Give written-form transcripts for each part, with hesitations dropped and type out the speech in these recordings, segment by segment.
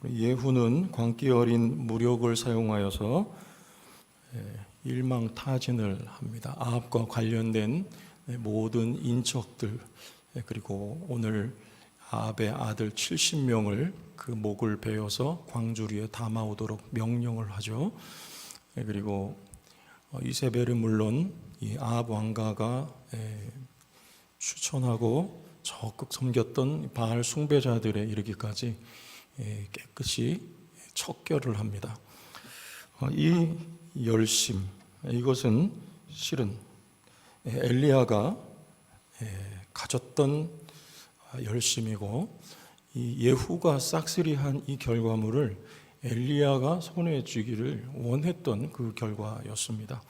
예후는 광기 어린 무력을 사용하여서 일망타진을 합니다. 아합과 관련된 모든 인척들, 그리고 오늘 아합의 아들 70명을 그 목을 베어서 광주리에 담아오도록 명령을 하죠. 그리고 이세벨은 물론 이 아합 왕가가 추천하고 적극 섬겼던 바알 숭배자들에 이르기까지 깨끗이 척결을 합니다. 이 열심, 이것은 실은 엘리야가 가졌던 열심이고, 이 예후가 싹쓸이한 이 결과물을 엘리야가 손에 쥐기를 원했던 그 결과였습니다.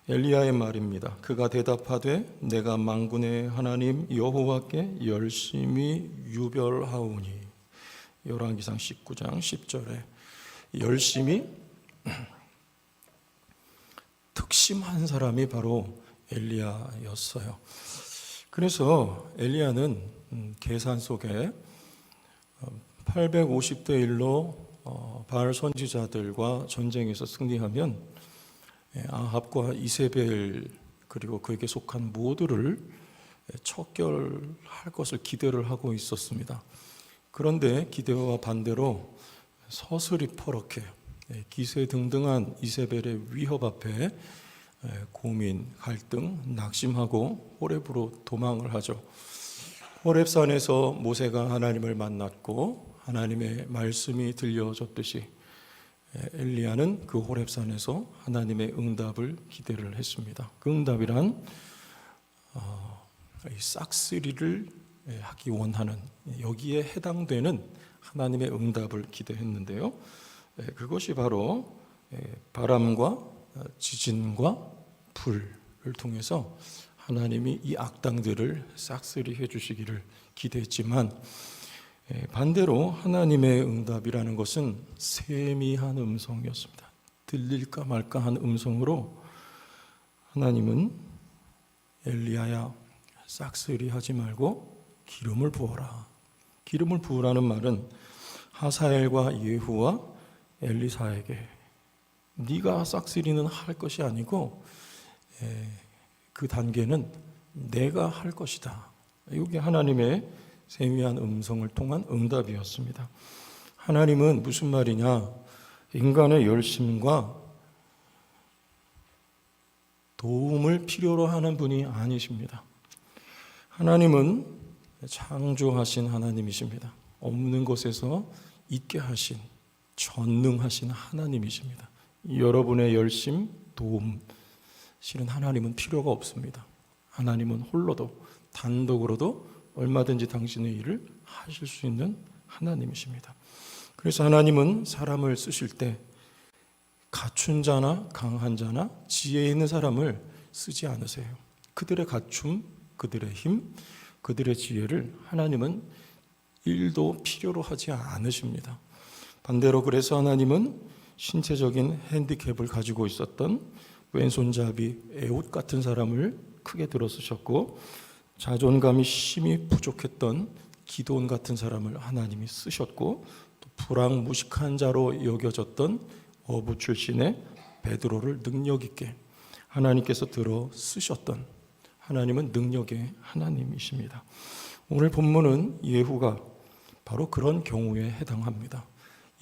엘리야의 말입니다. 그가 대답하되 내가 만군의 하나님 여호와께 열심히 유별하오니. 열왕기상 19장 10절에 열심히 특심한 사람이 바로 엘리야였어요. 그래서 엘리야는 계산 속에 850대 1로 바알 선지자들과 전쟁에서 승리하면 아합과 이세벨 그리고 그에게 속한 모두를 척결할 것을 기대를 하고 있었습니다. 그런데 기대와 반대로 서슬이 퍼렇게 기세등등한 이세벨의 위협 앞에 고민, 갈등, 낙심하고 호렙으로 도망을 하죠. 호렙산에서 모세가 하나님을 만났고 하나님의 말씀이 들려졌듯이 엘리야는 그 호렙산에서 하나님의 응답을 기대를 했습니다. 그 응답이란 싹쓸이를 하기 원하는, 여기에 해당되는 하나님의 응답을 기대했는데요. 그것이 바로 바람과 지진과 불을 통해서 하나님이 이 악당들을 싹쓸이 해주시기를 기대했지만, 반대로 하나님의 응답이라는 것은 세미한 음성이었습니다. 들릴까 말까 한 음성으로 하나님은 엘리야야, 싹쓸이 하지 말고 기름을 부어라. 기름을 부으라는 말은 하사엘과 예후와 엘리사에게 네가 싹쓸이는 할 것이 아니고 그 단계는 내가 할 것이다. 이게 하나님의 세미한 음성을 통한 응답이었습니다. 하나님은 무슨 말이냐? 인간의 열심과 도움을 필요로 하는 분이 아니십니다. 하나님은 창조하신 하나님이십니다. 없는 곳에서 있게 하신, 전능하신 하나님이십니다. 여러분의 열심, 도움, 실은 하나님은 필요가 없습니다. 하나님은 홀로도, 단독으로도 얼마든지 당신의 일을 하실 수 있는 하나님이십니다. 그래서 하나님은 사람을 쓰실 때 갖춘 자나 강한 자나 지혜 있는 사람을 쓰지 않으세요. 그들의 갖춤, 그들의 힘, 그들의 지혜를 하나님은 일도 필요로 하지 않으십니다. 반대로 그래서 하나님은 신체적인 핸디캡을 가지고 있었던 왼손잡이 에봇 같은 사람을 크게 들어쓰셨고, 자존감이 심히 부족했던 기드온 같은 사람을 하나님이 쓰셨고, 또 불황무식한 자로 여겨졌던 어부 출신의 베드로를 능력 있게 하나님께서 들어 쓰셨던 하나님은 능력의 하나님이십니다. 오늘 본문은 예후가 바로 그런 경우에 해당합니다.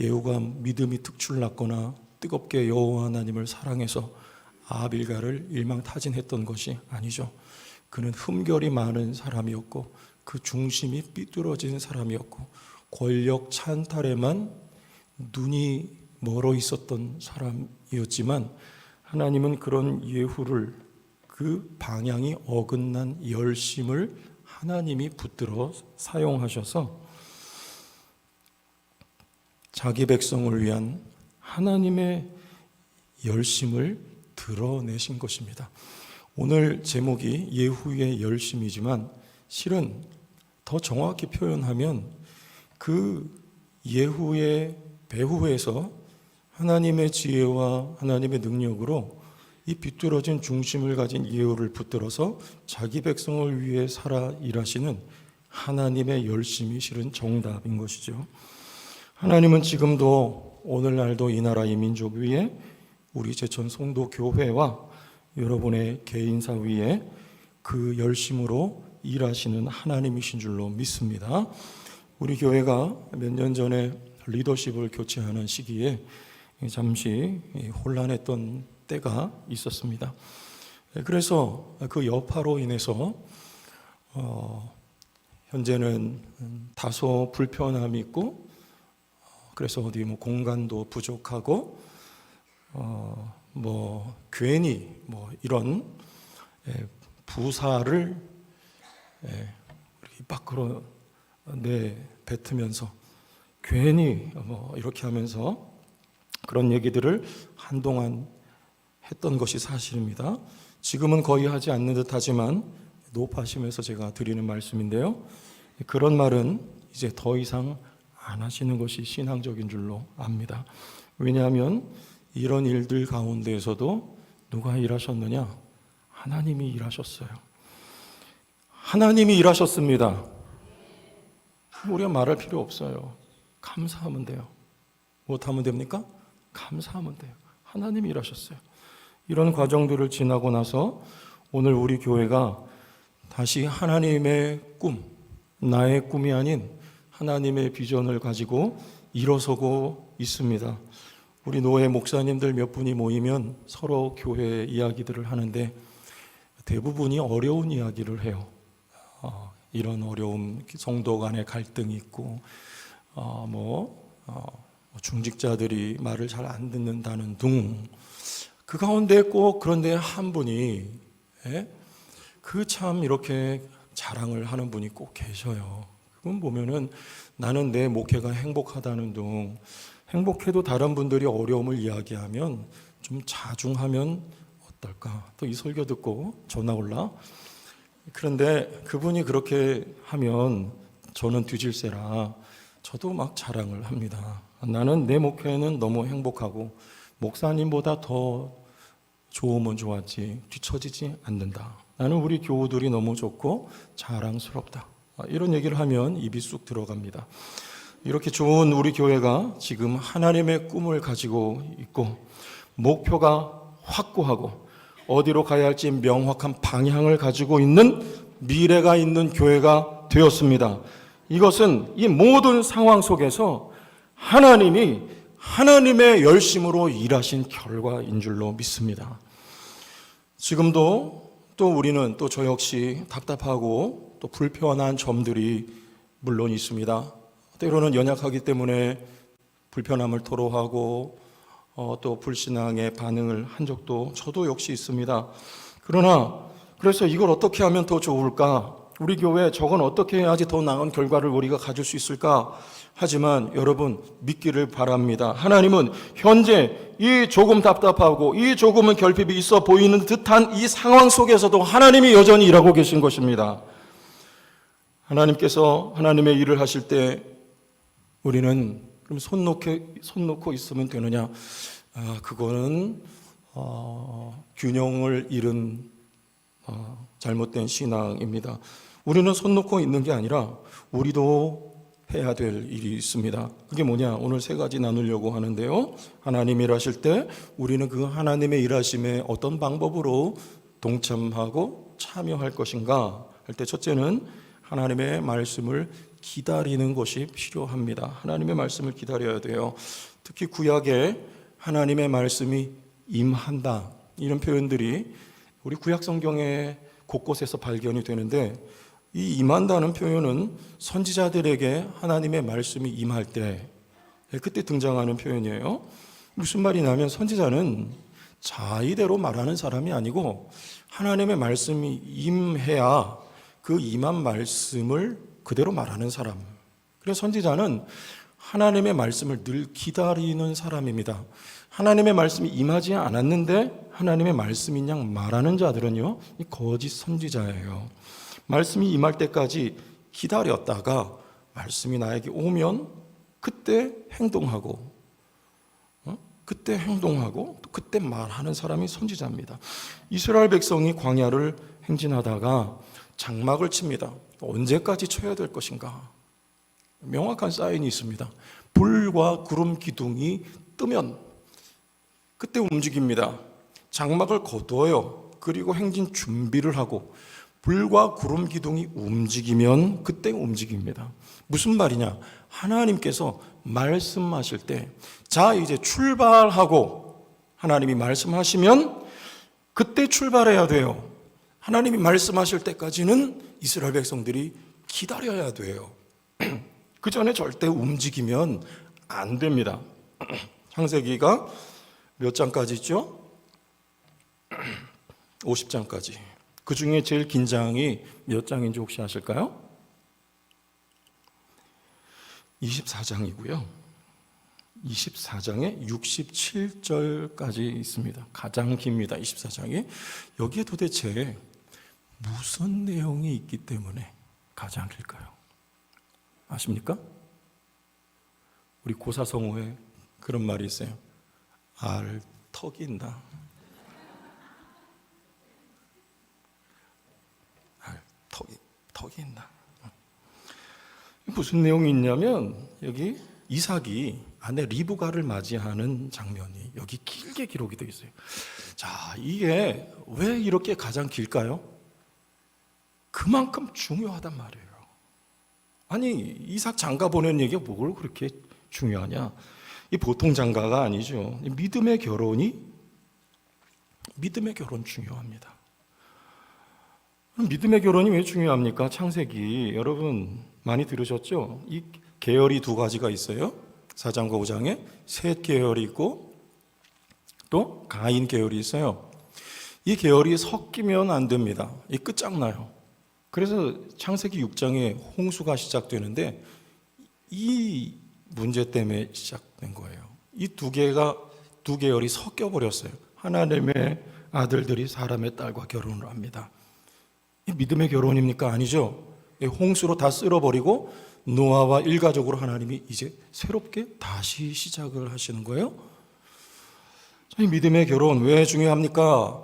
예후가 믿음이 특출났거나 뜨겁게 여호와 하나님을 사랑해서 아합 일가를 일망타진했던 것이 아니죠. 그는 흠결이 많은 사람이었고 그 중심이 삐뚤어진 사람이었고 권력 찬탈에만 눈이 멀어 있었던 사람이었지만, 하나님은 그런 예후를, 그 방향이 어긋난 열심을 하나님이 붙들어 사용하셔서 자기 백성을 위한 하나님의 열심을 드러내신 것입니다. 오늘 제목이 예후의 열심이지만 실은 더 정확히 표현하면 그 예후의 배후에서 하나님의 지혜와 하나님의 능력으로 이 비뚤어진 중심을 가진 예후를 붙들어서 자기 백성을 위해 살아 일하시는 하나님의 열심이 실은 정답인 것이죠. 하나님은 지금도 오늘날도 이 나라 이 민족 위에 우리 제천 송도 교회와 여러분의 개인사 위에 그 열심으로 일하시는 하나님이신 줄로 믿습니다. 우리 교회가 몇 년 전에 리더십을 교체하는 시기에 잠시 혼란했던 때가 있었습니다. 그래서 그 여파로 인해서 현재는 다소 불편함이 있고, 그래서 어디 공간도 부족하고 괜히 이런 부사를 입 밖으로 내뱉으면서 괜히 이렇게 하면서 그런 얘기들을 한동안 했던 것이 사실입니다. 지금은 거의 하지 않는 듯 하지만 높아심에서 제가 드리는 말씀인데요, 그런 말은 이제 더 이상 안 하시는 것이 신앙적인 줄로 압니다. 왜냐하면 이런 일들 가운데에서도 누가 일하셨느냐? 하나님이 일하셨어요. 하나님이 일하셨습니다. 우리가 말할 필요 없어요. 감사하면 돼요. 못하면 됩니까? 감사하면 돼요. 하나님이 일하셨어요. 이런 과정들을 지나고 나서 오늘 우리 교회가 다시 하나님의 꿈, 나의 꿈이 아닌 하나님의 비전을 가지고 일어서고 있습니다. 우리 노회 목사님들 몇 분이 모이면 서로 교회 이야기들을 하는데 대부분이 어려운 이야기를 해요. 이런 어려움, 성도 간의 갈등이 있고, 중직자들이 말을 잘 안 듣는다는 등, 그 가운데 꼭 그런데 한 분이 참 이렇게 자랑을 하는 분이 꼭 계셔요. 그건 보면은 나는 내 목회가 행복하다는 등, 행복해도 다른 분들이 어려움을 이야기하면 좀 자중하면 어떨까? 또 이 설교 듣고 전화 올라? 그런데 그분이 그렇게 하면 저는 뒤질세라 저도 막 자랑을 합니다. 나는 내 목회는 너무 행복하고 목사님보다 더 좋으면 좋았지 뒤처지지 않는다. 나는 우리 교우들이 너무 좋고 자랑스럽다. 이런 얘기를 하면 입이 쑥 들어갑니다. 이렇게 좋은 우리 교회가 지금 하나님의 꿈을 가지고 있고 목표가 확고하고 어디로 가야 할지 명확한 방향을 가지고 있는 미래가 있는 교회가 되었습니다. 이것은 이 모든 상황 속에서 하나님이 하나님의 열심으로 일하신 결과인 줄로 믿습니다. 지금도 또 우리는 또 저 역시 답답하고 또 불편한 점들이 물론 있습니다. 때로는 연약하기 때문에 불편함을 토로하고 또 불신앙의 반응을 한 적도 저도 역시 있습니다. 그래서 이걸 어떻게 하면 더 좋을까? 우리 교회 저건 어떻게 해야지 더 나은 결과를 우리가 가질 수 있을까? 하지만 여러분 믿기를 바랍니다. 하나님은 현재 이 조금 답답하고 이 조금은 결핍이 있어 보이는 듯한 이 상황 속에서도 하나님이 여전히 일하고 계신 것입니다. 하나님께서 하나님의 일을 하실 때 우리는 그럼 손 놓고 있으면 되느냐? 그거는 균형을 잃은 잘못된 신앙입니다. 우리는 손 놓고 있는 게 아니라 우리도 해야 될 일이 있습니다. 그게 뭐냐? 오늘 세 가지 나누려고 하는데요. 하나님 일하실 때 우리는 그 하나님의 일하심에 어떤 방법으로 동참하고 참여할 것인가 할 때 첫째는 하나님의 말씀을 기다리는 것이 필요합니다. 하나님의 말씀을 기다려야 돼요. 특히 구약에 하나님의 말씀이 임한다 이런 표현들이 우리 구약 성경의 곳곳에서 발견이 되는데 이 임한다는 표현은 선지자들에게 하나님의 말씀이 임할 때 그때 등장하는 표현이에요. 무슨 말이냐면 선지자는 자의대로 말하는 사람이 아니고 하나님의 말씀이 임해야 그 임한 말씀을 그대로 말하는 사람. 그래서 선지자는 하나님의 말씀을 늘 기다리는 사람입니다. 하나님의 말씀이 임하지 않았는데 하나님의 말씀인 양 말하는 자들은요, 이 거짓 선지자예요. 말씀이 임할 때까지 기다렸다가 말씀이 나에게 오면 그때 행동하고 그때 말하는 사람이 선지자입니다. 이스라엘 백성이 광야를 행진하다가 장막을 칩니다. 언제까지 쳐야 될 것인가? 명확한 사인이 있습니다. 불과 구름 기둥이 뜨면 그때 움직입니다. 장막을 거두어요. 그리고 행진 준비를 하고 불과 구름 기둥이 움직이면 그때 움직입니다. 무슨 말이냐? 하나님께서 말씀하실 때, 자 이제 출발하고 하나님이 말씀하시면 그때 출발해야 돼요. 하나님이 말씀하실 때까지는 이스라엘 백성들이 기다려야 돼요. 그 전에 절대 움직이면 안 됩니다. 창세기가 몇 장까지 있죠? 50장까지. 그 중에 제일 긴 장이 몇 장인지 혹시 아실까요? 24장이고요. 24장에 67절까지 있습니다. 가장 깁니다. 24장이. 여기에 도대체 무슨 내용이 있기 때문에 가장 길까요? 아십니까? 우리 고사성어에 그런 말이 있어요. 알 턱인다. 알 턱이 있나? 무슨 내용이 있냐면 여기 이삭이 아내 리브가를 맞이하는 장면이 여기 길게 기록이 되어 있어요. 자, 이게 왜 이렇게 가장 길까요? 그만큼 중요하단 말이에요. 아니, 이삭 장가 보낸 얘기가 뭘 그렇게 중요하냐? 이 보통 장가가 아니죠. 믿음의 결혼 중요합니다. 믿음의 결혼이 왜 중요합니까? 창세기 여러분 많이 들으셨죠? 이 계열이 두 가지가 있어요. 4장과 5장에 셋 계열이 있고 또 가인 계열이 있어요. 이 계열이 섞이면 안 됩니다. 이 끝장나요. 그래서 창세기 6장에 홍수가 시작되는데 이 문제 때문에 시작된 거예요. 이 두 계열이 섞여 버렸어요. 하나님의 아들들이 사람의 딸과 결혼을 합니다. 이 믿음의 결혼입니까? 아니죠. 홍수로 다 쓸어버리고 노아와 일가족으로 하나님이 이제 새롭게 다시 시작을 하시는 거예요. 이 믿음의 결혼 왜 중요합니까?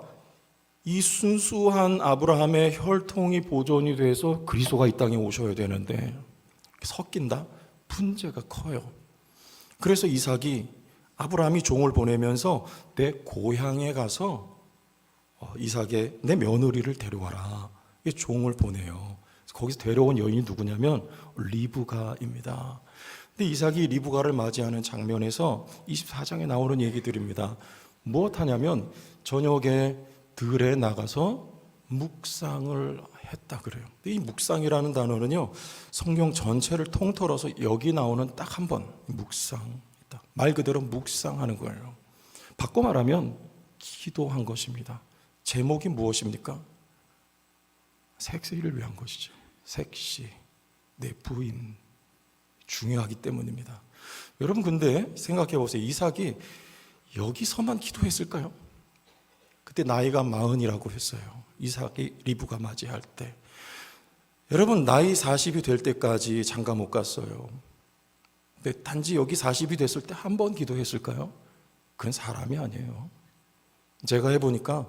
이 순수한 아브라함의 혈통이 보존이 돼서 그리스도가 이 땅에 오셔야 되는데 섞인다? 문제가 커요. 그래서 이삭이 아브라함이 종을 보내면서 내 고향에 가서 이삭의 내 며느리를 데려와라. 이 종을 보내요. 거기서 데려온 여인이 누구냐면 리브가입니다. 근데 이삭이 리브가를 맞이하는 장면에서 24장에 나오는 얘기들입니다. 무엇하냐면 저녁에 들에 나가서 묵상을 했다 그래요. 이 묵상이라는 단어는요 성경 전체를 통틀어서 여기 나오는 딱 한 번 묵상이다. 말 그대로 묵상하는 거예요. 바꿔 말하면 기도한 것입니다. 제목이 무엇입니까? 섹시를 위한 것이죠. 섹시, 내 부인 중요하기 때문입니다. 여러분 근데 생각해 보세요. 이삭이 여기서만 기도했을까요? 그때 나이가 40이라고 했어요. 이삭이 리브가 맞이할 때. 여러분 나이 40이 될 때까지 장가 못 갔어요. 근데 단지 여기 40이 됐을 때 한 번 기도했을까요? 그건 사람이 아니에요. 제가 해보니까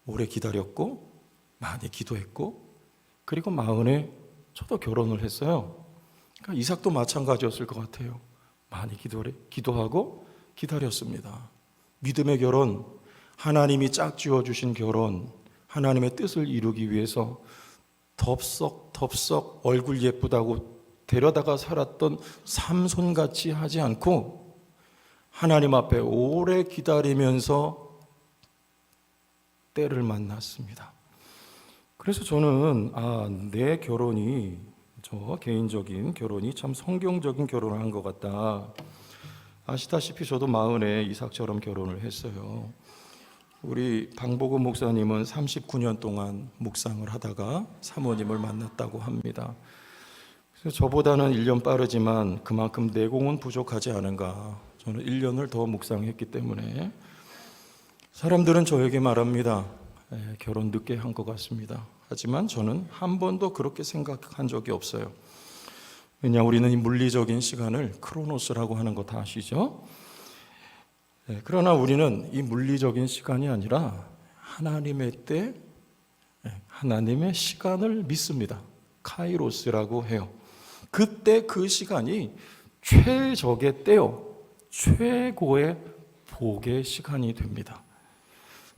오래 기다렸고 많이 기도했고 그리고 40에 저도 결혼을 했어요. 그러니까 이삭도 마찬가지였을 것 같아요. 많이 기도하고 기다렸습니다. 믿음의 결혼, 하나님이 짝지어 주신 결혼, 하나님의 뜻을 이루기 위해서 덥석 얼굴 예쁘다고 데려다가 살았던 삼손같이 하지 않고 하나님 앞에 오래 기다리면서 때를 만났습니다. 그래서 저는 내 결혼이 저 개인적인 결혼이 참 성경적인 결혼을 한 것 같다. 아시다시피 저도 40에 이삭처럼 결혼을 했어요. 우리 방복은 목사님은 39년 동안 묵상을 하다가 사모님을 만났다고 합니다. 그래서 저보다는 1년 빠르지만 그만큼 내공은 부족하지 않은가. 저는 1년을 더 묵상했기 때문에 사람들은 저에게 말합니다. 결혼 늦게 한 것 같습니다. 하지만 저는 한 번도 그렇게 생각한 적이 없어요. 왜냐 우리는 이 물리적인 시간을 크로노스라고 하는 거 다 아시죠? 그러나 우리는 이 물리적인 시간이 아니라 하나님의 때, 하나님의 시간을 믿습니다. 카이로스라고 해요. 그때 그 시간이 최적의 때요, 최고의 복의 시간이 됩니다.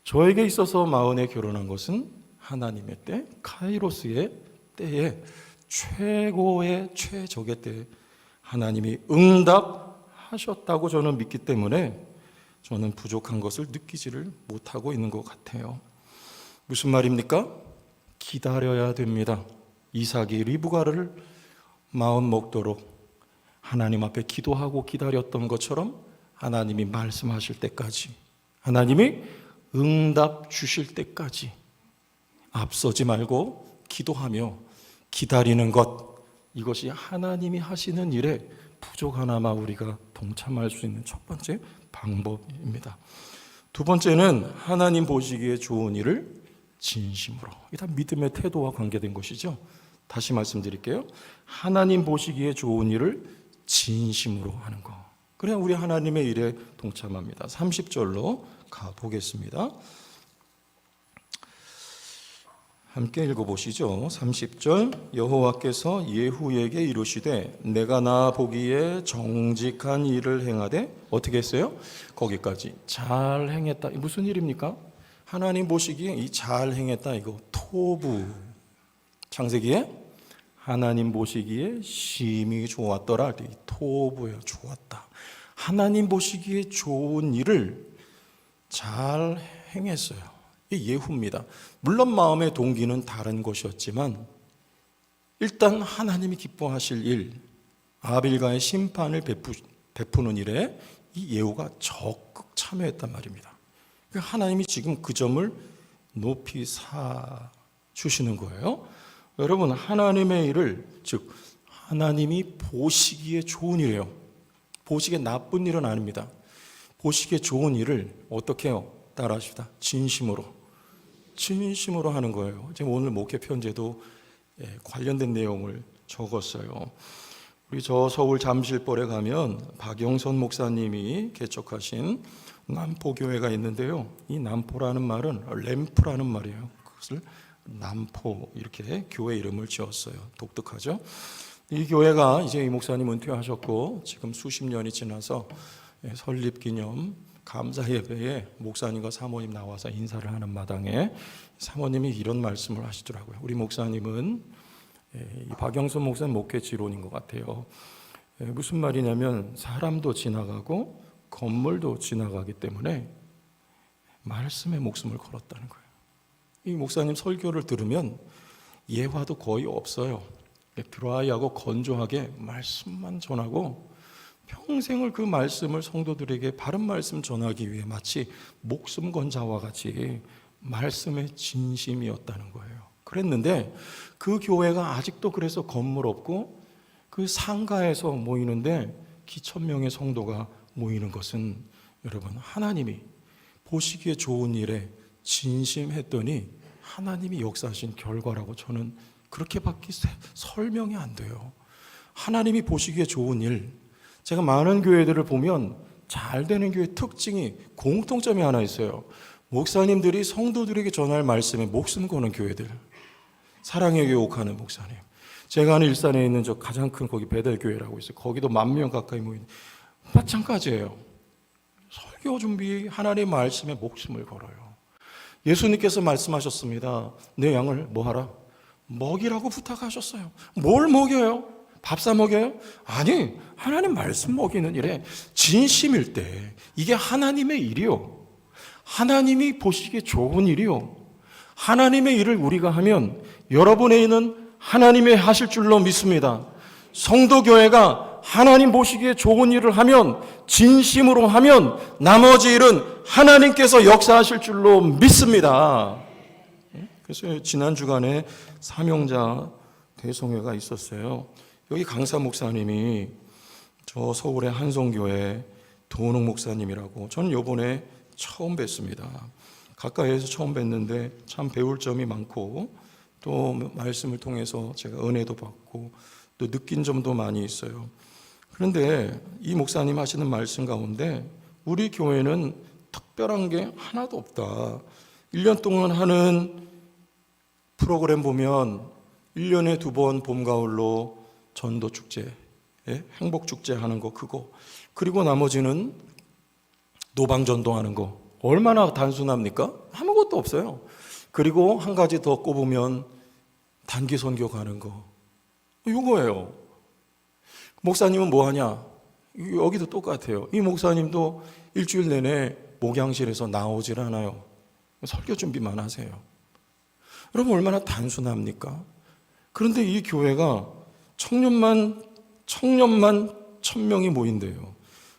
저에게 있어서 마흔에 결혼한 것은 하나님의 때, 카이로스의 때에 최고의 최적의 때 하나님이 응답하셨다고 저는 믿기 때문에 저는 부족한 것을 느끼지를 못하고 있는 것 같아요. 무슨 말입니까? 기다려야 됩니다. 이삭이 리브가를 마음 먹도록 하나님 앞에 기도하고 기다렸던 것처럼 하나님이 말씀하실 때까지, 하나님이 응답 주실 때까지 앞서지 말고 기도하며 기다리는 것, 이것이 하나님이 하시는 일에 부족하나마 우리가 동참할 수 있는 첫 번째 방법입니다. 두 번째는 하나님 보시기에 좋은 일을 진심으로, 이게 다 믿음의 태도와 관계된 것이죠. 다시 말씀드릴게요. 하나님 보시기에 좋은 일을 진심으로 하는 거, 그래야 우리 하나님의 일에 동참합니다. 30절로 가보겠습니다. 함께 읽어보시죠. 30절, 여호와께서 예후에게 이르시되 내가 나 보기에 정직한 일을 행하되, 어떻게 했어요? 거기까지 잘 행했다. 무슨 일입니까? 하나님 보시기에 이 잘 행했다, 이거 토부. 창세기에 하나님 보시기에 심히 좋았더라, 이 토부야, 좋았다. 하나님 보시기에 좋은 일을 잘 행했어요. 이 예후입니다. 물론 마음의 동기는 다른 것이었지만 일단 하나님이 기뻐하실 일, 아벨과의 심판을 베푸는 일에 이 예후가 적극 참여했단 말입니다. 하나님이 지금 그 점을 높이 사 주시는 거예요. 여러분, 하나님의 일을, 즉 하나님이 보시기에 좋은 일이에요. 보시기에 나쁜 일은 아닙니다. 보시기에 좋은 일을 어떻게 해요? 따라하십시다. 진심으로 하는 거예요. 지금 오늘 목회 편지에도 관련된 내용을 적었어요. 우리 저 서울 잠실벌에 가면 박영선 목사님이 개척하신 남포교회가 있는데요. 이 남포라는 말은 램프라는 말이에요. 그것을 남포, 이렇게 교회 이름을 지었어요. 독특하죠? 이 교회가 이제 이 목사님 은퇴하셨고 지금 수십 년이 지나서 설립기념 감사 예배에 목사님과 사모님 나와서 인사를 하는 마당에 사모님이 이런 말씀을 하시더라고요. 우리 목사님은 박영선 목사님 목회 지론인 것 같아요. 무슨 말이냐면 사람도 지나가고 건물도 지나가기 때문에 말씀에 목숨을 걸었다는 거예요. 이 목사님 설교를 들으면 예화도 거의 없어요. 드라이하고 건조하게 말씀만 전하고 평생을 그 말씀을 성도들에게 바른 말씀 전하기 위해 마치 목숨 건 자와 같이 말씀의 진심이었다는 거예요. 그랬는데 그 교회가 아직도 그래서 건물 없고 그 상가에서 모이는데 기천 명의 성도가 모이는 것은 여러분, 하나님이 보시기에 좋은 일에 진심했더니 하나님이 역사하신 결과라고 저는 그렇게밖에 설명이 안 돼요. 하나님이 보시기에 좋은 일, 제가 많은 교회들을 보면 잘 되는 교회의 특징이, 공통점이 하나 있어요. 목사님들이 성도들에게 전할 말씀에 목숨 거는 교회들. 사랑의 교회 옥하는 목사님, 제가 아는 일산에 있는 저 가장 큰 거기 베델교회라고 있어요. 거기도 10,000명 가까이 모이는, 마찬가지예요. 설교 준비, 하나님의 말씀에 목숨을 걸어요. 예수님께서 말씀하셨습니다. 내 양을 뭐하라? 먹이라고 부탁하셨어요. 뭘 먹여요? 밥 사 먹여요? 아니, 하나님 말씀 먹이는 일에 진심일 때 이게 하나님의 일이요, 하나님이 보시기에 좋은 일이요, 하나님의 일을 우리가 하면 여러분의 일은 하나님이 하실 줄로 믿습니다. 성도교회가 하나님 보시기에 좋은 일을 하면, 진심으로 하면 나머지 일은 하나님께서 역사하실 줄로 믿습니다. 그래서 지난 주간에 사명자 대성회가 있었어요. 여기 강사 목사님이 저 서울의 한성교회 도은옥 목사님이라고, 저는 이번에 처음 뵀습니다. 가까이에서 처음 뵀는데 참 배울 점이 많고 또 말씀을 통해서 제가 은혜도 받고 또 느낀 점도 많이 있어요. 그런데 이 목사님 하시는 말씀 가운데 우리 교회는 특별한 게 하나도 없다. 1년 동안 하는 프로그램 보면 1년에 2번 봄, 가을로 전도 축제, 행복 축제 하는 거 그거, 그리고 나머지는 노방 전도하는 거. 얼마나 단순합니까? 아무것도 없어요. 그리고 한 가지 더 꼽으면 단기 선교 가는 거. 이거예요. 목사님은 뭐 하냐? 여기도 똑같아요. 이 목사님도 일주일 내내 목양실에서 나오질 않아요. 설교 준비만 하세요. 여러분 얼마나 단순합니까? 그런데 이 교회가 청년만 1,000명이 모인대요.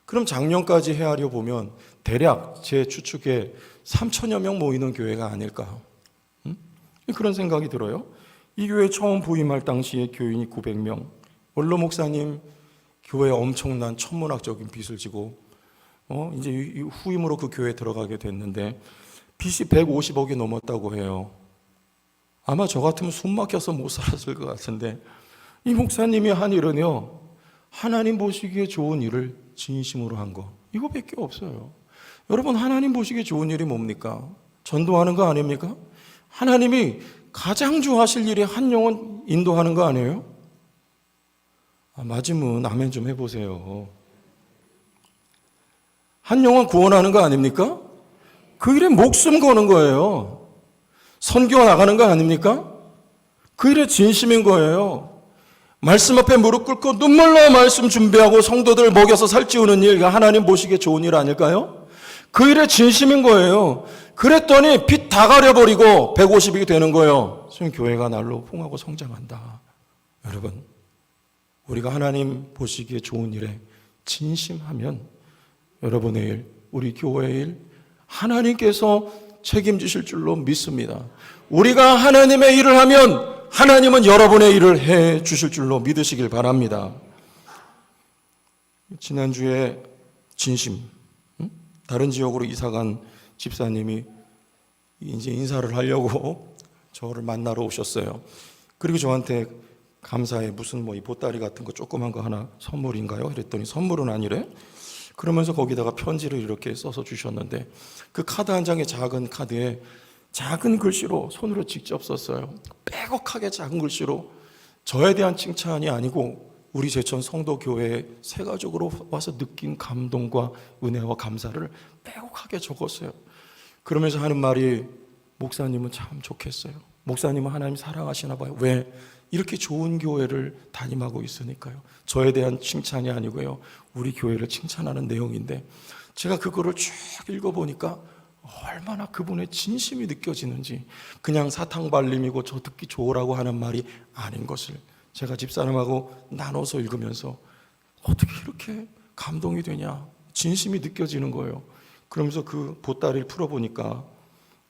그럼 작년까지 헤아려 보면 대략 제 추측에 3,000여 명 모이는 교회가 아닐까? 그런 생각이 들어요. 이 교회 처음 부임할 당시에 교인이 900명. 원로 목사님 교회에 엄청난 천문학적인 빚을 지고 이제 후임으로 그 교회에 들어가게 됐는데 빚이 150억이 넘었다고 해요. 아마 저 같으면 숨 막혀서 못 살았을 것 같은데 이 목사님이 한 일은요, 하나님 보시기에 좋은 일을 진심으로 한 거, 이거밖에 없어요. 여러분 하나님 보시기에 좋은 일이 뭡니까? 전도하는 거 아닙니까? 하나님이 가장 좋아하실 일이 한 영혼 인도하는 거 아니에요? 맞으면 아멘 좀 해보세요. 한 영혼 구원하는 거 아닙니까? 그 일에 목숨 거는 거예요. 선교 나가는 거 아닙니까? 그 일에 진심인 거예요. 말씀 앞에 무릎 꿇고 눈물로 말씀 준비하고 성도들 먹여서 살찌우는 일, 하나님 보시기에 좋은 일 아닐까요? 그 일에 진심인 거예요. 그랬더니 빚 다 가려버리고 150이 되는 거예요. 지금 교회가 날로 풍하고 성장한다. 여러분, 우리가 하나님 보시기에 좋은 일에 진심하면 여러분의 일, 우리 교회의 일, 하나님께서 책임지실 줄로 믿습니다. 우리가 하나님의 일을 하면 하나님은 여러분의 일을 해 주실 줄로 믿으시길 바랍니다. 지난주에 진심, 다른 지역으로 이사간 집사님이 이제 인사를 하려고 저를 만나러 오셨어요. 그리고 저한테 감사해, 무슨 이 보따리 같은 거 조그만 거 하나 선물인가요? 그랬더니 선물은 아니래. 그러면서 거기다가 편지를 이렇게 써서 주셨는데 그 카드 한 장의 작은 카드에 작은 글씨로 손으로 직접 썼어요. 빼곡하게 작은 글씨로 저에 대한 칭찬이 아니고 우리 제천 성도교회에 새 가족으로 와서 느낀 감동과 은혜와 감사를 빼곡하게 적었어요. 그러면서 하는 말이, 목사님은 참 좋겠어요. 목사님은 하나님 사랑하시나 봐요. 왜? 이렇게 좋은 교회를 담임하고 있으니까요. 저에 대한 칭찬이 아니고요, 우리 교회를 칭찬하는 내용인데 제가 그거를 쭉 읽어보니까 얼마나 그분의 진심이 느껴지는지, 그냥 사탕발림이고 저 듣기 좋으라고 하는 말이 아닌 것을 제가 집사람하고 나눠서 읽으면서 어떻게 이렇게 감동이 되냐, 진심이 느껴지는 거예요. 그러면서 그 보따리를 풀어보니까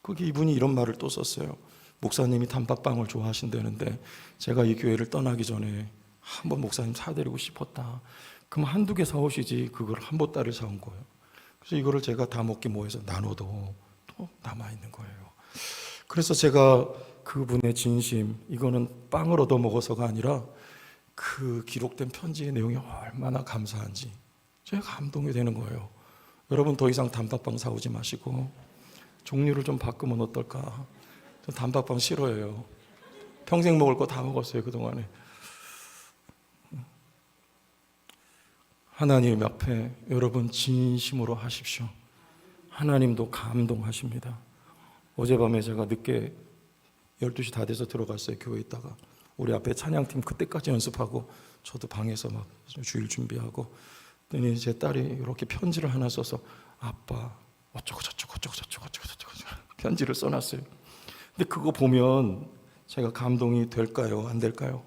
거기 이분이 이런 말을 또 썼어요. 목사님이 단팥빵을 좋아하신다는데 제가 이 교회를 떠나기 전에 한번 목사님 사드리고 싶었다. 그럼 한두 개 사오시지 그걸 한 보따리를 사온 거예요. 그래서 이거를 제가 다 먹기 뭐해서 나눠도 또 남아있는 거예요. 그래서 제가 그분의 진심, 이거는 빵을 얻어 먹어서가 아니라 그 기록된 편지의 내용이 얼마나 감사한지 제가 감동이 되는 거예요. 여러분 더 이상 단팥빵 사오지 마시고 종류를 좀 바꾸면 어떨까? 저 단팥빵 싫어해요. 평생 먹을 거 다 먹었어요, 그동안에. 하나님 앞에 여러분 진심으로 하십시오. 하나님도 감동하십니다. 어젯밤에 제가 늦게 12시 다 돼서 들어갔어요. 교회에 있다가 우리 앞에 찬양팀 그때까지 연습하고 저도 방에서 막 주일 준비하고, 그랬더니 제 딸이 이렇게 편지를 하나 써서 아빠 어쩌고 저쩌고 편지를 써놨어요. 근데 그거 보면 제가 감동이 될까요? 안 될까요?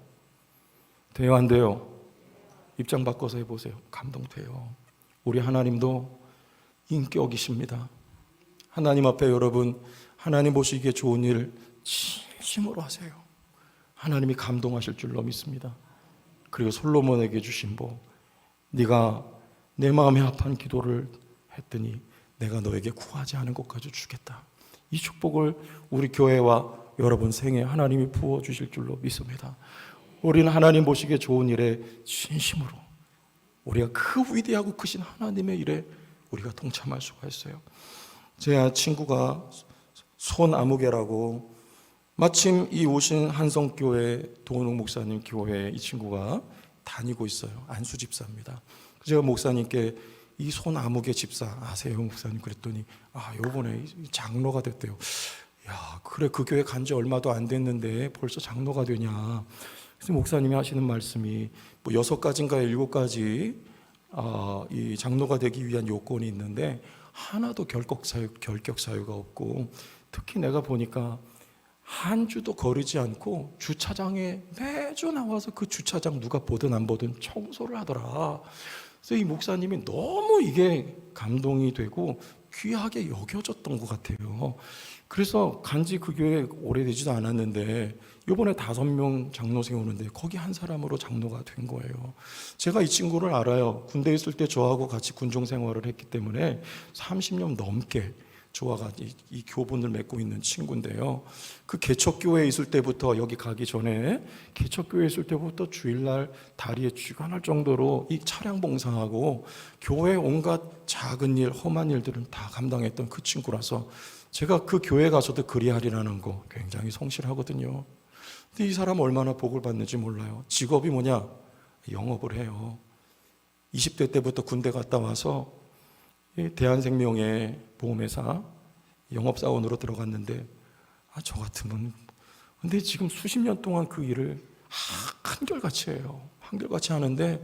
돼요, 안 돼요? 입장 바꿔서 해보세요. 감동돼요. 우리 하나님도 인격이십니다. 하나님 앞에 여러분, 하나님 보시기에 좋은 일 진심으로 하세요. 하나님이 감동하실 줄로 믿습니다. 그리고 솔로몬에게 주신 복, 네가 내 마음에 합한 기도를 했더니 내가 너에게 구하지 않은 것까지 주겠다. 이 축복을 우리 교회와 여러분 생에 하나님이 부어주실 줄로 믿습니다. 우리는 하나님 보시기에 좋은 일에 진심으로, 우리가 그 위대하고 크신 하나님의 일에 우리가 동참할 수가 있어요. 제 친구가 손아무개라고, 마침 이 오신 한성교회 도은욱 목사님 교회에 이 친구가 다니고 있어요. 안수 집사입니다. 제가 목사님께 이 손아무개 집사 아세요, 목사님? 그랬더니 요번에 장로가 됐대요. 야, 그래, 그 교회 간 지 얼마도 안 됐는데 벌써 장로가 되냐. 그래서 목사님이 하시는 말씀이 뭐 6가지인가 7가지 이 장로가 되기 위한 요건이 있는데 하나도 결격 사유가 없고, 특히 내가 보니까 한 주도 거르지 않고 주차장에 매주 나와서 그 주차장 누가 보든 안 보든 청소를 하더라. 그래서 이 목사님이 너무 이게 감동이 되고 귀하게 여겨졌던 것 같아요. 그래서 간지 그 교회 오래되지도 않았는데 이번에 5명 장로 세우는데 거기 한 사람으로 장로가 된 거예요. 제가 이 친구를 알아요. 군대에 있을 때 저하고 같이 군종 생활을 했기 때문에 30년 넘게 저와 이 교분을 맺고 있는 친구인데요. 그 개척교회에 있을 때부터, 여기 가기 전에 개척교회에 있을 때부터 주일날 다리에 쥐가 날 정도로 이 차량 봉사하고 교회 온갖 작은 일, 험한 일들은 다 감당했던 그 친구라서 제가 그 교회 가서도 그리하리라는 거 굉장히 성실하거든요. 근데 이 사람 얼마나 복을 받는지 몰라요. 직업이 뭐냐? 영업을 해요. 20대 때부터 군대 갔다 와서 대한생명의 보험회사 영업사원으로 들어갔는데 저 같으면, 근데 지금 수십 년 동안 그 일을 한결같이 해요. 한결같이 하는데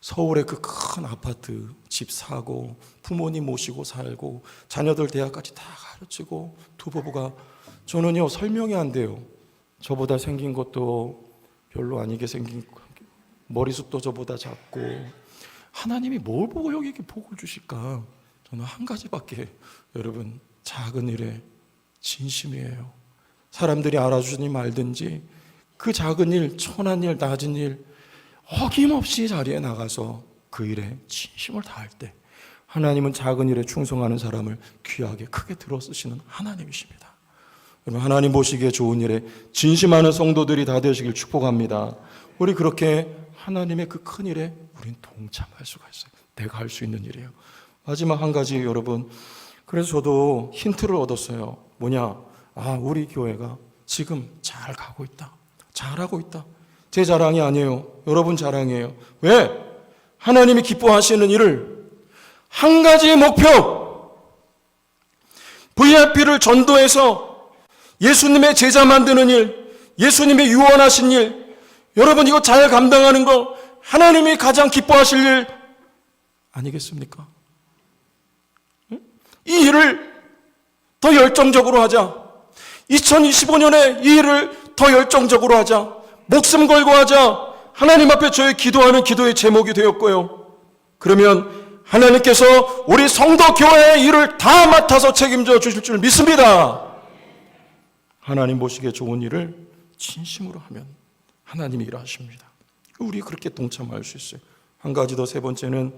서울에 그 큰 아파트 집 사고 부모님 모시고 살고 자녀들 대학까지 다 가르치고 두 부부가, 저는요 설명이 안 돼요. 저보다 생긴 것도 별로 아니게 생긴, 머리숱도 저보다 작고, 하나님이 뭘 보고 여기에 복을 주실까? 저는 한 가지밖에, 여러분, 작은 일에 진심이에요. 사람들이 알아주니 말든지 그 작은 일, 천한 일, 낮은 일 어김없이 자리에 나가서 그 일에 진심을 다할 때 하나님은 작은 일에 충성하는 사람을 귀하게 크게 들어 쓰시는 하나님이십니다. 여러분, 하나님 보시기에 좋은 일에 진심하는 성도들이 다 되시길 축복합니다. 우리 그렇게 하나님의 그 큰 일에 우린 동참할 수가 있어요. 내가 할 수 있는 일이에요. 마지막 한 가지, 여러분, 그래서 저도 힌트를 얻었어요. 뭐냐? 우리 교회가 지금 잘 가고 있다. 잘하고 있다. 제 자랑이 아니에요. 여러분 자랑이에요. 왜? 하나님이 기뻐하시는 일을, 한 가지 목표, VIP를 전도해서 예수님의 제자 만드는 일, 예수님의 유언하신 일, 여러분 이거 잘 감당하는 거 하나님이 가장 기뻐하실 일 아니겠습니까? 이 일을 더 열정적으로 하자. 2025년에 이 일을 더 열정적으로 하자. 목숨 걸고 하자. 하나님 앞에 저희 기도하는 기도의 제목이 되었고요. 그러면 하나님께서 우리 성도 교회의 일을 다 맡아서 책임져 주실 줄 믿습니다. 하나님 보시기에 좋은 일을 진심으로 하면 하나님이 일하십니다. 우리 그렇게 동참할 수 있어요. 한 가지 더, 세 번째는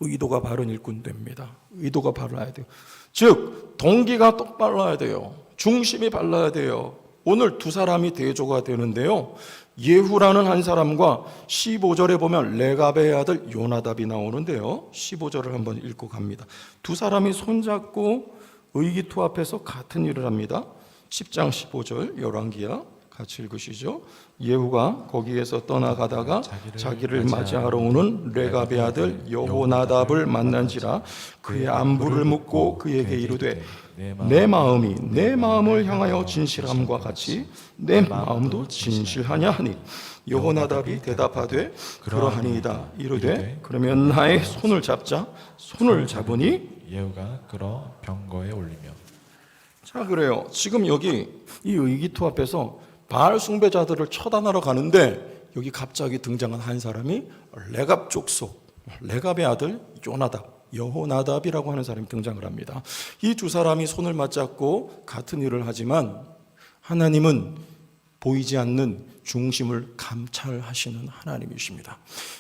의도가 바른 일꾼 됩니다. 의도가 바라야 돼요. 즉 동기가 똑바라야 돼요. 중심이 발라야 돼요. 오늘 두 사람이 대조가 되는데요. 예후라는 한 사람과 15절에 보면 레갑의 아들 요나답이 나오는데요. 15절을 한번 읽고 갑니다. 두 사람이 손잡고 의기투합해서 같은 일을 합니다. 10장 15절 열왕기야, 같이 읽으시죠. 예후가 거기에서 떠나가다가 자기를 맞이하러 오는 레갑의 아들 여호나답을 만난지라 그의 안부를 묻고 그에게 이르되 내 마음이 내 마음을 향하여 진실함과 같이 내 마음도 진실하냐 하니 여호나답이 대답하되 그러하니이다. 이르되 그러면 나의 손을 잡자. 손을 잡으니 예후가 끌어 병거에 올리며. 자, 그래요. 지금 여기 이 의기투합해서 바알 숭배자들을 처단하러 가는데 여기 갑자기 등장한 한 사람이 레갑 족속, 레갑의 아들 요나답, 여호나답이라고 하는 사람이 등장을 합니다. 이 두 사람이 손을 맞잡고 같은 일을 하지만 하나님은 보이지 않는 중심을 감찰하시는 하나님이십니다.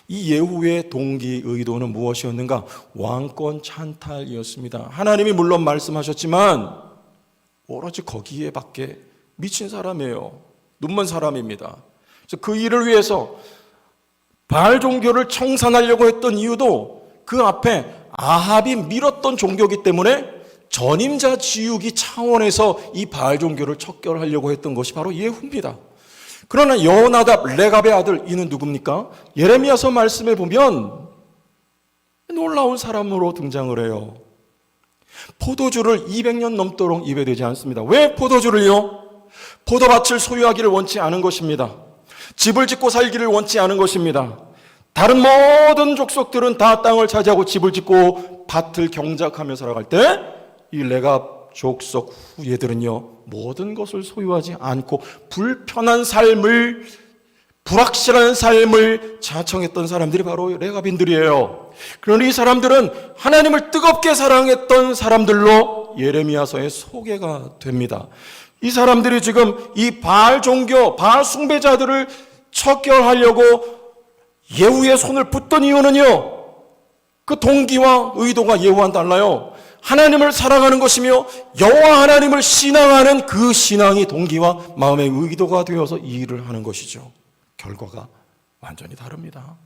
이 예후의 동기, 의도는 무엇이었는가? 왕권 찬탈이었습니다. 하나님이 물론 말씀하셨지만 오로지 거기에 밖에 미친 사람이에요. 눈먼 사람입니다. 그래서 그 일을 위해서 바알 종교를 청산하려고 했던 이유도 그 앞에 아합이 밀었던 종교이기 때문에 전임자 지우기 차원에서 이 바알 종교를 척결하려고 했던 것이 바로 예후입니다. 그러나 여호나답 레갑의 아들 이는 누굽니까? 예레미야서 말씀에 보면 놀라운 사람으로 등장을 해요. 포도주를 200년 넘도록 입에 대지 않습니다. 왜 포도주를요? 포도밭을 소유하기를 원치 않은 것입니다. 집을 짓고 살기를 원치 않은 것입니다. 다른 모든 족속들은 다 땅을 차지하고 집을 짓고 밭을 경작하며 살아갈 때 이 레갑 족속 후예들은요, 모든 것을 소유하지 않고 불편한 삶을, 불확실한 삶을 자청했던 사람들이 바로 레갑인들이에요. 그러니 이 사람들은 하나님을 뜨겁게 사랑했던 사람들로 예레미야서에 소개가 됩니다. 이 사람들이 지금 이 바알 종교, 바알 숭배자들을 척결하려고 예후의 손을 붙던 이유는요, 그 동기와 의도가 예후와는 달라요. 하나님을 사랑하는 것이며 여호와 하나님을 신앙하는 그 신앙이 동기와 마음의 의도가 되어서 이 일을 하는 것이죠. 결과가 완전히 다릅니다.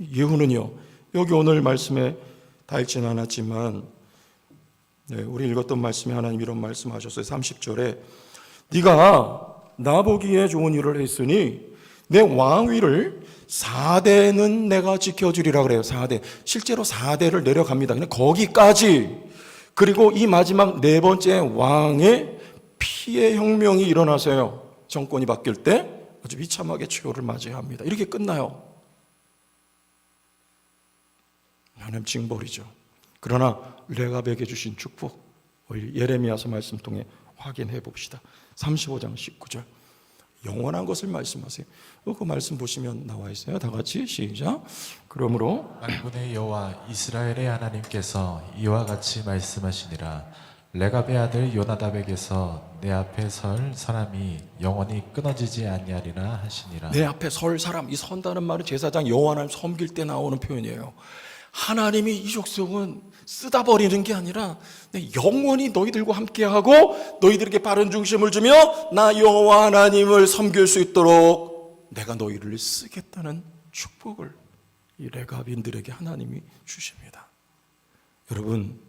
예후는요, 여기 오늘 말씀에 다 읽지는 않았지만 우리 읽었던 말씀에 하나님 이런 말씀하셨어요. 30절에 네가 나보기에 좋은 일을 했으니 내 왕위를 4대는 내가 지켜주리라 그래요. 4대. 실제로 4대를 내려갑니다. 근데 거기까지, 그리고 이 마지막 네 번째 왕의 피해 혁명이 일어나서요, 정권이 바뀔 때 아주 비참하게 최후를 맞이합니다. 이렇게 끝나요. 하나님 징벌이죠. 그러나 레갑에게 주신 축복, 예레미야서 말씀 통해 확인해 봅시다. 35장 19절. 영원한 것을 말씀하세요. 그 말씀 보시면 나와 있어요. 다 같이 시작. 그러므로 만군의 여호와 이스라엘의 하나님께서 이와 같이 말씀하시니라. 레갑의 아들 요나답에게서 내 앞에 설 사람이 영원히 끊어지지 아니하리라 하시니라. 내 앞에 설 사람, 이 선다는 말은 제사장 여호와 하나님 섬길 때 나오는 표현이에요. 하나님이 이 족속은 쓰다 버리는 게 아니라 영원히 너희들과 함께하고 너희들에게 바른 중심을 주며 나 여호와 하나님을 섬길 수 있도록 내가 너희를 쓰겠다는 축복을 이 레갑인들에게 하나님이 주십니다. 여러분,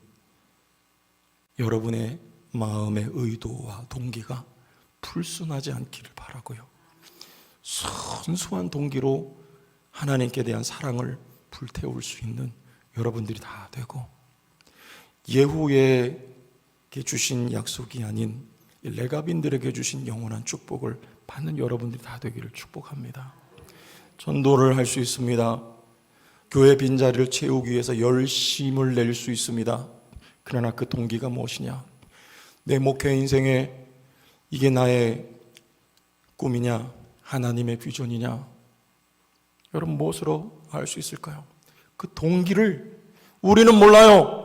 여러분의 마음의 의도와 동기가 불순하지 않기를 바라고요. 순수한 동기로 하나님께 대한 사랑을 불태울 수 있는 여러분들이 다 되고, 예후에게 주신 약속이 아닌 레갑인들에게 주신 영원한 축복을 받는 여러분들이 다 되기를 축복합니다. 전도를 할 수 있습니다. 교회 빈자리를 채우기 위해서 열심을 낼 수 있습니다. 그러나 그 동기가 무엇이냐? 내 목회 인생에 이게 나의 꿈이냐? 하나님의 비전이냐? 여러분, 무엇으로 알 수 있을까요? 그 동기를 우리는 몰라요.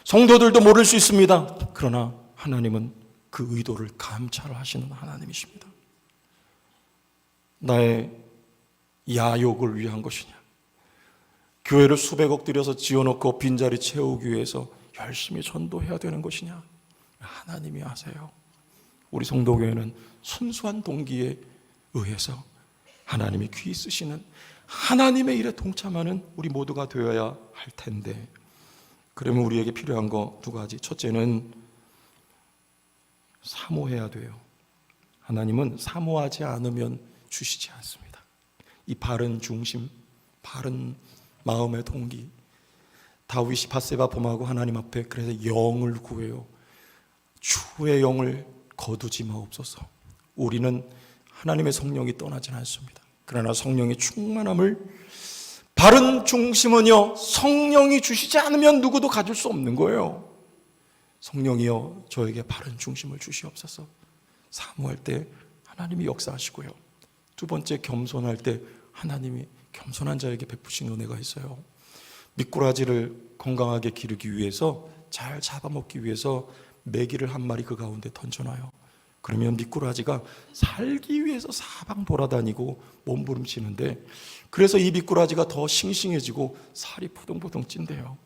성도들도 모를 수 있습니다. 그러나 하나님은 그 의도를 감찰하시는 하나님이십니다. 나의 야욕을 위한 것이냐? 교회를 수백억 들여서 지어놓고 빈자리 채우기 위해서 열심히 전도해야 되는 것이냐? 하나님이 아세요. 우리 성도교회는 순수한 동기에 의해서 하나님이 귀히 쓰시는 하나님의 일에 동참하는 우리 모두가 되어야 할 텐데, 그러면 우리에게 필요한 거 두 가지. 첫째는 사모해야 돼요. 하나님은 사모하지 않으면 주시지 않습니다. 이 바른 중심, 바른 마음의 동기. 다윗이 밧세바 범하고 하나님 앞에 그래서 영을 구해요. 주의 영을 거두지 마옵소서. 우리는 하나님의 성령이 떠나진 않습니다. 그러나 성령의 충만함을, 바른 중심은요, 성령이 주시지 않으면 누구도 가질 수 없는 거예요. 성령이여 저에게 바른 중심을 주시옵소서. 사모할 때 하나님이 역사하시고요. 두 번째, 겸손할 때 하나님이 겸손한 자에게 베푸신 은혜가 있어요. 미꾸라지를 건강하게 기르기 위해서, 잘 잡아먹기 위해서 메기를 한 마리 그 가운데 던져놔요. 그러면 미꾸라지가 살기 위해서 사방 돌아다니고 몸부림치는데, 그래서 이 미꾸라지가 더 싱싱해지고 살이 포동포동 찐대요.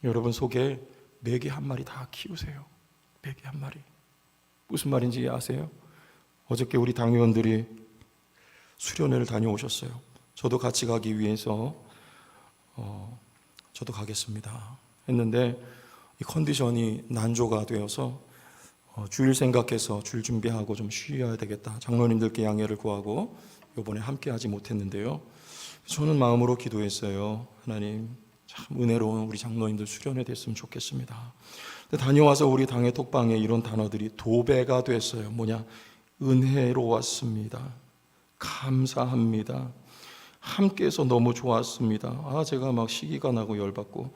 여러분 속에 메기 한 마리 다 키우세요. 메기 한 마리. 무슨 말인지 아세요? 어저께 우리 당회원들이 수련회를 다녀오셨어요. 저도 같이 가기 위해서 저도 가겠습니다 했는데 이 컨디션이 난조가 되어서 주일 생각해서 주일 준비하고 좀 쉬어야 되겠다. 장로님들께 양해를 구하고 이번에 함께 하지 못했는데요. 저는 마음으로 기도했어요. 하나님, 참 은혜로운 우리 장로님들 수련회 됐으면 좋겠습니다. 근데 다녀와서 우리 당의 톡방에 이런 단어들이 도배가 됐어요. 뭐냐? 은혜로웠습니다. 감사합니다. 함께해서 너무 좋았습니다. 제가 막 시기가 나고 열받고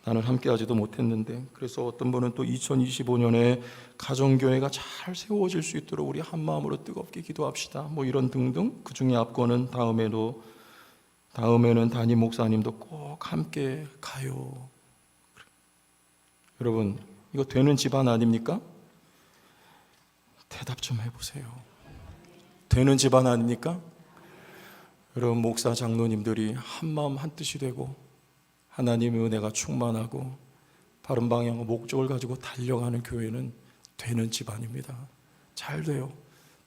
나는 함께하지도 못했는데, 그래서 어떤 분은 또 2025년에 가정교회가 잘 세워질 수 있도록 우리 한마음으로 뜨겁게 기도합시다. 뭐 이런 등등. 그 중에 앞거는 다음에는 담임 목사님도 꼭 함께 가요. 여러분, 이거 되는 집안 아닙니까? 대답 좀 해보세요. 되는 집안 아닙니까? 여러분, 목사 장로님들이 한마음 한뜻이 되고 하나님의 은혜가 충만하고 바른 방향과 목적을 가지고 달려가는 교회는 되는 집안입니다. 잘 돼요.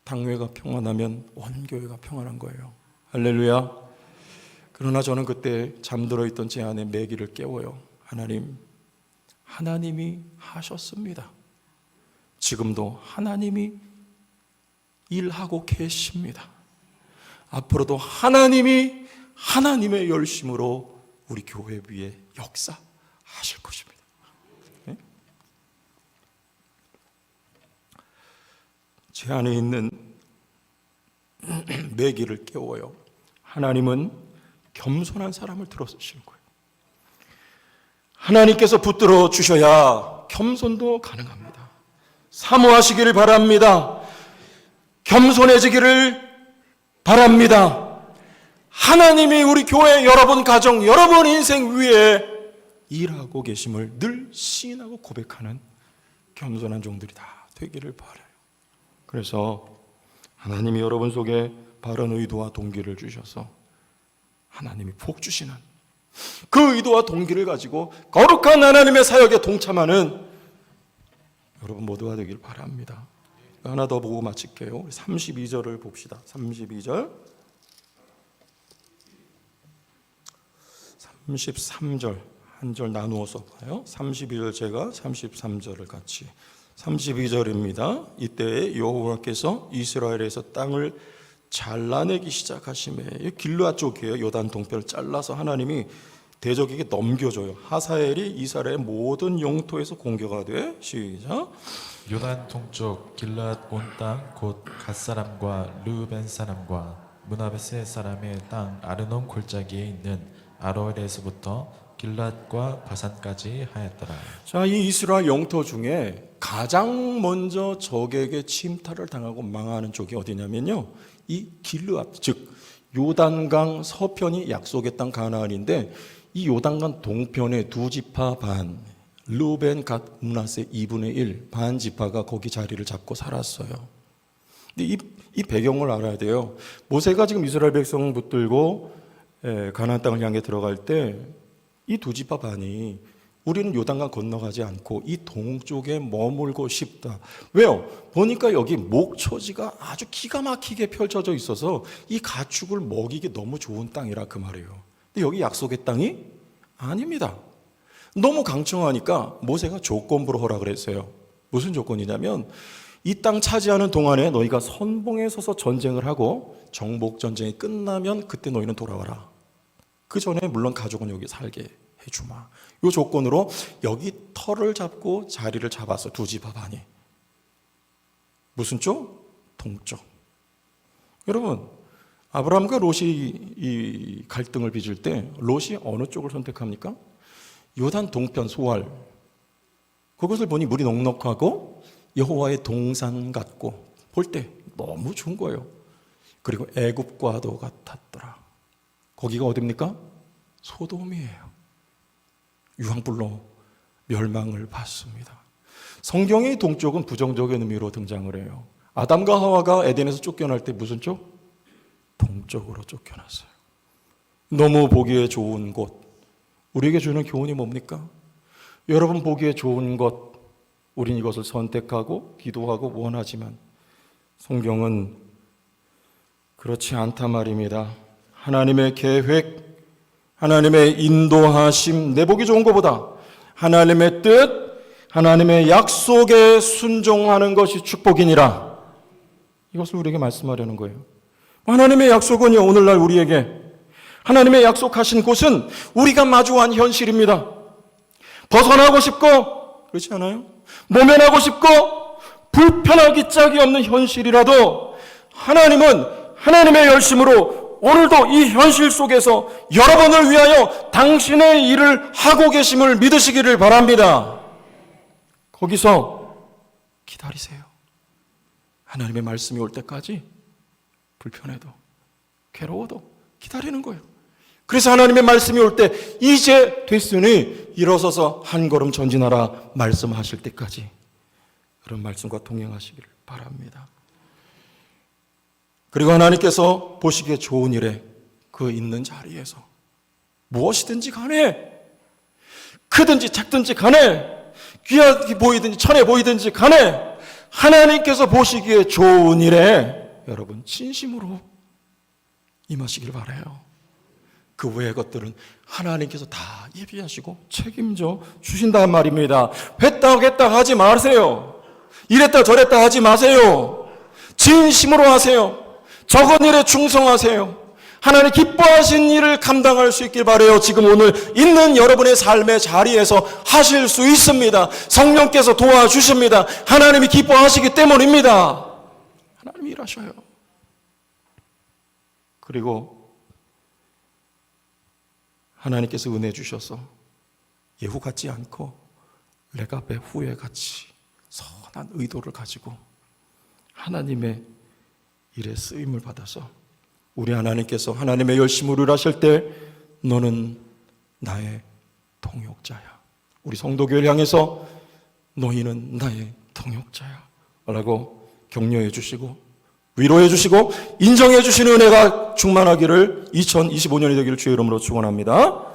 당회가 평안하면 온 교회가 평안한 거예요. 할렐루야. 그러나 저는 그때 잠들어 있던 제 안에 매기를 깨워요. 하나님이 하셨습니다. 지금도 하나님이 일하고 계십니다. 앞으로도 하나님이 하나님의 열심으로 우리 교회 위에 역사하실 것입니다. 네? 제 안에 있는 매기를 깨워요. 하나님은 겸손한 사람을 들어주시는 거예요. 하나님께서 붙들어 주셔야 겸손도 가능합니다. 사모하시기를 바랍니다. 겸손해지기를 바랍니다. 하나님이 우리 교회 여러분 가정, 여러분 인생 위에 일하고 계심을 늘 시인하고 고백하는 겸손한 종들이 다 되기를 바라요. 그래서 하나님이 여러분 속에 바른 의도와 동기를 주셔서 하나님이 복 주시는 그 의도와 동기를 가지고 거룩한 하나님의 사역에 동참하는 여러분 모두가 되길 바랍니다. 하나 더 보고 마칠게요. 32절을 봅시다. 32절, 33절 한 절 나누어서 봐요. 32절 제가 33절을 같이. 32절입니다. 이때 여호와께서 이스라엘에서 땅을 잘라내기 시작하심에, 길르앗 쪽이에요. 요단 동편을 잘라서 하나님이 대적에게 넘겨줘요. 하사엘이 이스라엘의 모든 영토에서 공격가 돼. 시작. 요단 동쪽 길르앗 온 땅 곧 갓 사람과 르우벤 사람과 므나베세 사람의 땅 아르논 골짜기에 있는 아로엘에서부터 길르앗과 바산까지 하였더라. 자, 이 이스라엘 영토 중에 가장 먼저 적에게 침탈을 당하고 망하는 쪽이 어디냐면요, 이 길르앗, 즉 요단강 서편이 약속의 땅 가나안인데, 이 요단강 동편의 두 지파 반, 르우벤, 갓, 므낫세 2분의 1 반 지파가 거기 자리를 잡고 살았어요. 근데 이 배경을 알아야 돼요. 모세가 지금 이스라엘 백성 붙들고 가나안 땅을 향해 들어갈 때 이 두 지파 반이 우리는 요단강 건너가지 않고 이 동쪽에 머물고 싶다. 왜요? 보니까 여기 목초지가 아주 기가 막히게 펼쳐져 있어서 이 가축을 먹이기 너무 좋은 땅이라 그 말이에요. 근데 여기 약속의 땅이 아닙니다. 너무 강청하니까 모세가 조건부로 허락을 했어요. 무슨 조건이냐면 이 땅 차지하는 동안에 너희가 선봉에 서서 전쟁을 하고 정복 전쟁이 끝나면 그때 너희는 돌아와라. 그 전에 물론 가족은 여기 살게 해주마. 이 조건으로 여기 터를 잡고 자리를 잡았어. 두 지파 반이. 무슨 쪽? 동쪽. 여러분, 아브라함과 롯이 이 갈등을 빚을 때 롯이 어느 쪽을 선택합니까? 요단 동편 소알. 그것을 보니 물이 넉넉하고 여호와의 동산 같고 볼 때 너무 좋은 거예요. 그리고 애굽과도 같았더라. 거기가 어디입니까? 소돔이에요. 유황불로 멸망을 받습니다. 성경의 동쪽은 부정적인 의미로 등장을 해요. 아담과 하와가 에덴에서 쫓겨날 때 무슨 쪽? 동쪽으로 쫓겨났어요. 너무 보기에 좋은 곳. 우리에게 주는 교훈이 뭡니까? 여러분 보기에 좋은 것, 우린 이것을 선택하고 기도하고 원하지만 성경은 그렇지 않단 말입니다. 하나님의 계획, 하나님의 인도하심, 내 보기 좋은 것보다 하나님의 뜻, 하나님의 약속에 순종하는 것이 축복이니라. 이것을 우리에게 말씀하려는 거예요. 하나님의 약속은요, 오늘날 우리에게 하나님의 약속하신 곳은 우리가 마주한 현실입니다. 벗어나고 싶고 그렇지 않아요? 모면하고 싶고 불편하기 짝이 없는 현실이라도 하나님은 하나님의 열심으로 오늘도 이 현실 속에서 여러분을 위하여 당신의 일을 하고 계심을 믿으시기를 바랍니다. 거기서 기다리세요. 하나님의 말씀이 올 때까지 불편해도 괴로워도 기다리는 거예요. 그래서 하나님의 말씀이 올 때 이제 됐으니 일어서서 한 걸음 전진하라 말씀하실 때까지 그런 말씀과 동행하시기를 바랍니다. 그리고 하나님께서 보시기에 좋은 일에 그 있는 자리에서 무엇이든지 간에 크든지 작든지 간에 귀하게 보이든지 천해 보이든지 간에 하나님께서 보시기에 좋은 일에 여러분 진심으로 임하시길 바라요. 그 외의 것들은 하나님께서 다 예비하시고 책임져 주신단 말입니다. 했다 하지 마세요. 이랬다 저랬다 하지 마세요. 진심으로 하세요. 적은 일에 충성하세요. 하나님 기뻐하신 일을 감당할 수 있길 바라요. 지금 오늘 있는 여러분의 삶의 자리에서 하실 수 있습니다. 성령께서 도와주십니다. 하나님이 기뻐하시기 때문입니다. 하나님이 일하셔요. 그리고 하나님께서 은혜 주셔서 예후 같지 않고 레갑의 후에 같이 선한 의도를 가지고 하나님의 일에 쓰임을 받아서 우리 하나님께서 하나님의 열심을 일하실 때 너는 나의 동역자야. 우리 성도교회를 향해서 너희는 나의 동역자야 라고 격려해 주시고 위로해 주시고 인정해 주시는 은혜가 충만하기를 2025년이 되기를 주의 이름으로 축원합니다.